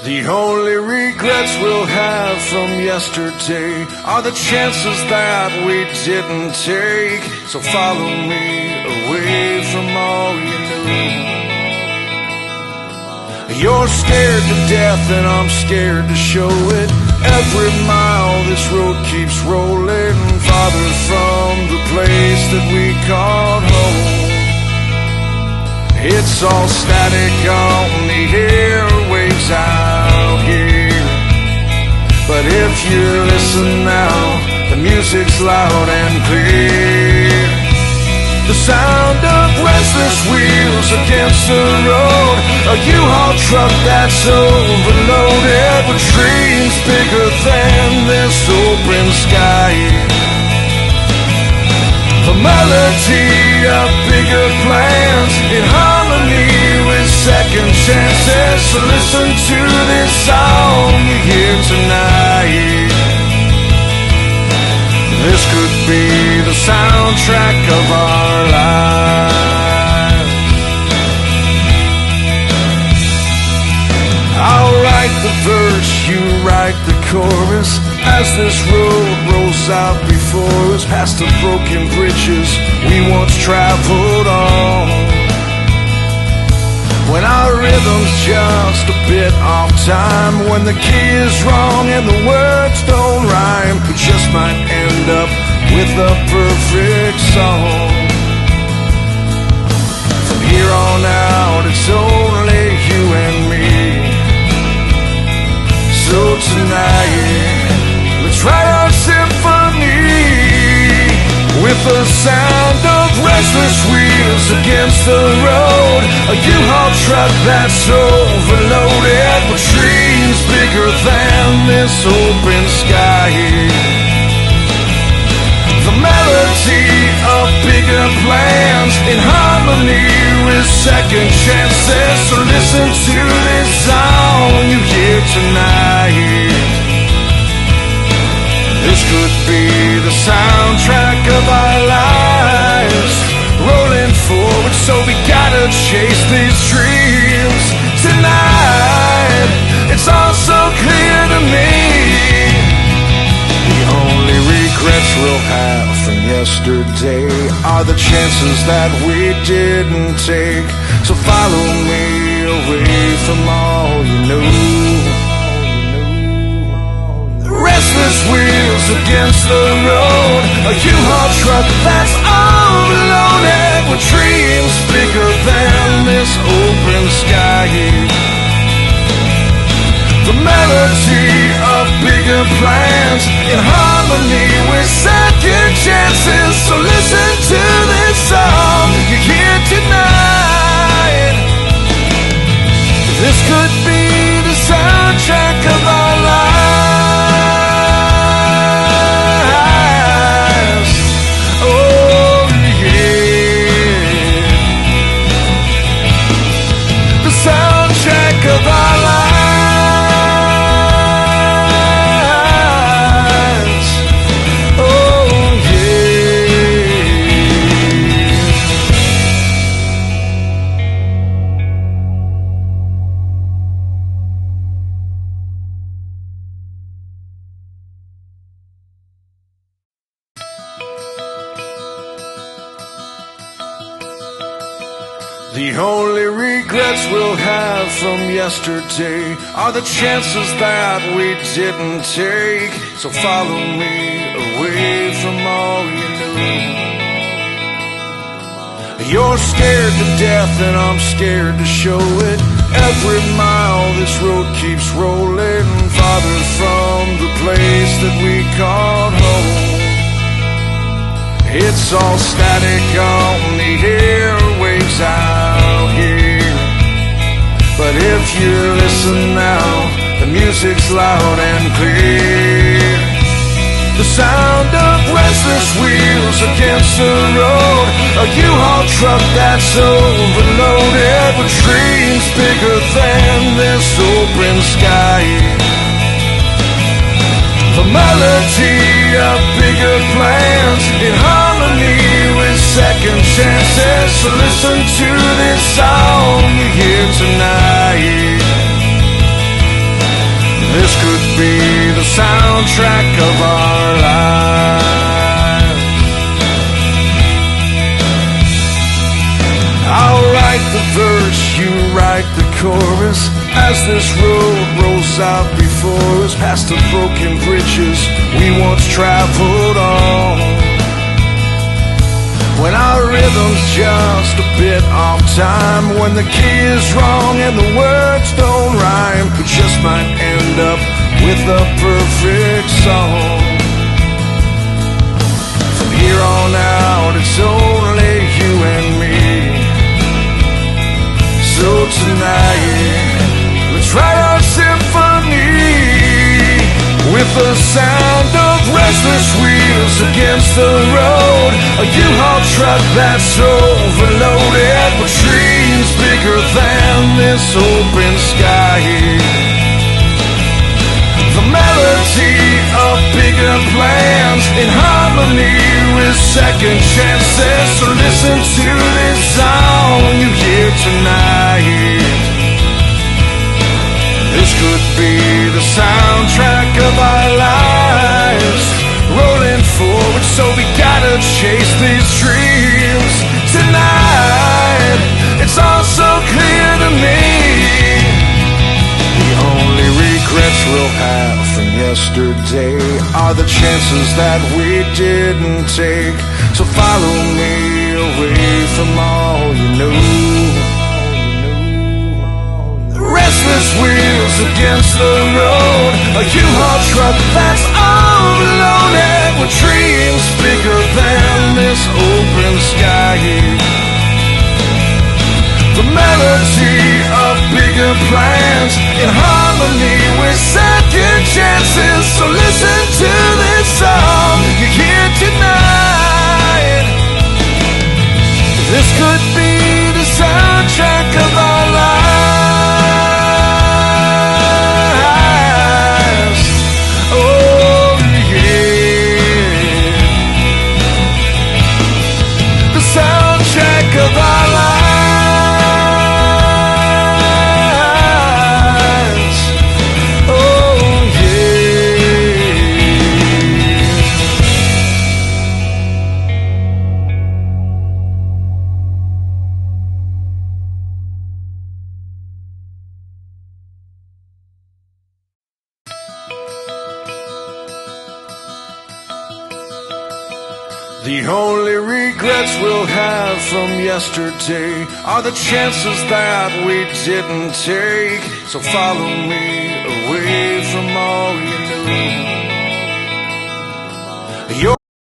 The only regrets we'll have from yesterday are the chances that we didn't take. So follow me away from all you knew. You're scared to death and I'm scared to show it. Every mile this road keeps rolling farther from the place that we called home. It's all static on the airwaves out here, but if you listen now, the music's loud and clear. The sound of restless wheels against the road, a U-Haul truck that's overloaded with dreams bigger than this open sky. The melody of bigger plans in harmony with second chances. So listen to this song you hear tonight. This could be the soundtrack of our lives. I'll write the verse, you write the chorus, as this road rolls out before us, past the broken bridges we once traveled on. When our rhythm's just a bit off time, when the key is wrong and the words don't rhyme, we just might end up with a perfect song. From here on out, it's only you and me. So tonight, let's write our symphony with the sound of restless wheels against the road, a U-Haul truck that's overloaded with dreams bigger than this open sky. The melody of bigger plans in harmony with second chances. So listen to this song you hear tonight. This could be the soundtrack of our lives, rolling forward, so we gotta chase these dreams tonight. It's all so clear to me. The only regrets we'll have from yesterday are the chances that we didn't take. So follow me away from all you know. Restless wheels against the road, a U-Haul truck that's overloaded with dreams bigger than this open sky. The melody of bigger plans in harmony with second chances. So listen to this song you hear tonight. This could be the soundtrack of our lives. Of our lives, oh The only regrets we'll have from yesterday are the chances that we didn't take. So follow me away from all you knew. You're scared to death and I'm scared to show it. Every mile this road keeps rolling farther from the place that we called home. It's all static on the airwaves out here, but if you listen now, the music's loud and clear. The sound of restless wheels against the road, a U-Haul truck that's overloaded with dreams bigger than this open sky. The melody of bigger plans in harmony with second chances. So listen to this song you hear tonight. This could be the soundtrack of our lives. I'll write the verse, you write the chorus, as this road rolls out before us, past the broken bridges we once traveled on. When our rhythm's just a bit off time, when the key is wrong and the words don't rhyme, we just might end up with a perfect song. From here on out, it's only you and me. So tonight, let's write our symphony with the sound of restless wheels against the road. A U-Haul truck that's overloaded with dreams bigger than this open sky. The melody of bigger plans in harmony with second chances. So listen to this song you hear tonight. This could be the soundtrack of our lives, rolling forward, so we gotta chase these dreams tonight. It's all so clear to me. The only regrets we'll have from yesterday are the chances that we didn't take. So follow me away from all you know. Restless wheels against the road, a U-Haul truck that's overloaded with dreams bigger than this open sky. The melody of bigger plans in harmony with second chances. So listen to this song you hear tonight. This could be the soundtrack of our lives. Of our lives, oh The only regrets we'll have from yesterday are the chances that we didn't take. So follow me away from all you know.